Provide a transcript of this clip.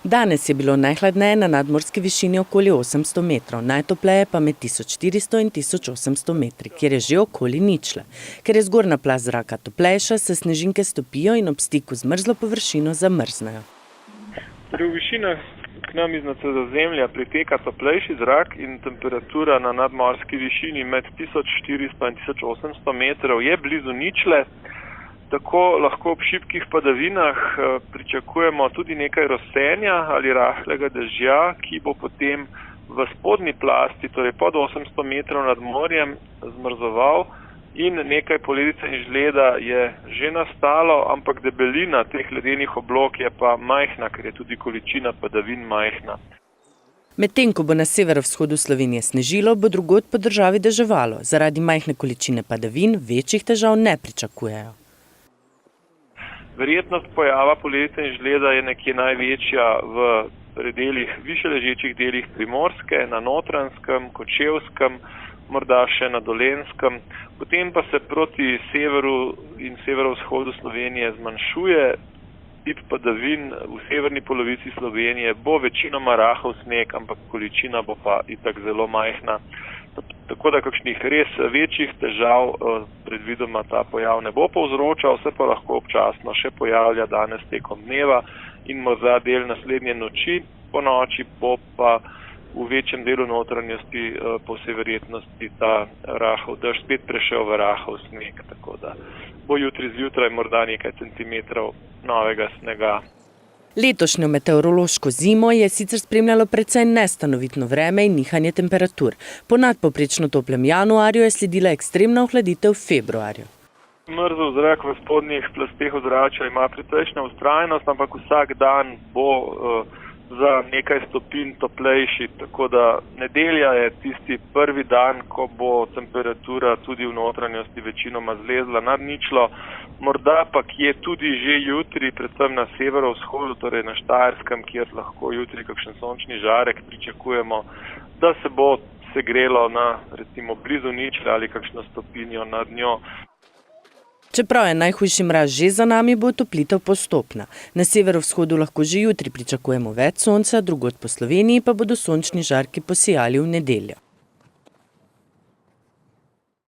Danes je bilo najhladneje na nadmorski višini okoli 800 metrov, najtopleje pa med 1400 in 1800 metri, kjer je že okoli ničle. Ker je zgornja plast zraka toplejša, se snežinke stopijo in ob stiku z mrzlo površino zamrznejo. V višinah k nam iznad Sredozemlja priteka toplejši zrak in temperatura na nadmorski višini med 1400 in 1800 metrov je blizu ničle. Tako lahko ob šibkih padavinah pričakujemo tudi nekaj rosenja ali rahlega dežja, ki bo potem v spodnji plasti, torej pod 800 metrov nad morjem, zmrzoval in nekaj poledice in žleda je že nastalo, ampak debelina teh ledenih oblog je pa majhna, ker je tudi količina padavin majhna. Medtem ko bo na severovzhodu Slovenije snežilo, bo drugod po državi deževalo. Zaradi majhne količine padavin večjih težav ne pričakujejo. Verjetnost pojava poledice in žleda je nekje največja v predelih više ležečih delih Primorske, na Notranjskem, Kočevskem, morda še na Dolenjskem. Potem pa se proti severu in severovzhodu Slovenije zmanjšuje. Tip padavin v severni polovici Slovenije bo večinoma rahel sneg, ampak količina bo pa itak zelo majhna. Tako da kakšnih res večjih težav predvidoma ta pojav ne bo povzročal, se pa lahko občasno še pojavlja danes tekom dneva in morda del naslednje noči. Po noči bo pa v večjem delu notranjosti po vsej verjetnosti ta rahel dež spet prešel v rahel sneg, tako da bo jutri zjutraj morda nekaj centimetrov novega snega. Letošnjo meteorološko zimo je sicer spremljalo precej nestanovitno vreme in nihanje temperatur. Po nadpovprečno toplem januarju je sledila ekstremna ohladitev v februarju. Mrzel zrak v spodnjih plasteh ozračja ima precejšnjo vztrajnost, ampak vsak dan bo za nekaj stopinj toplejši, tako da nedelja je tisti prvi dan, ko bo temperatura tudi v notranjosti večinoma zlezla nad ničlo. Morda pa je tudi že jutri, predvsem na severovzhodu, torej na Štajerskem, kjer lahko jutri kakšen sončni žarek pričakujemo, da se bo segrelo na recimo blizu ničle ali kakšno stopinjo nad njo. Čeprav je najhujši mraz že za nami, bo toplitev postopna. Na severovzhodu lahko že jutri pričakujemo več sonca, drugod po Sloveniji pa bodo sončni žarki posijali v nedeljo.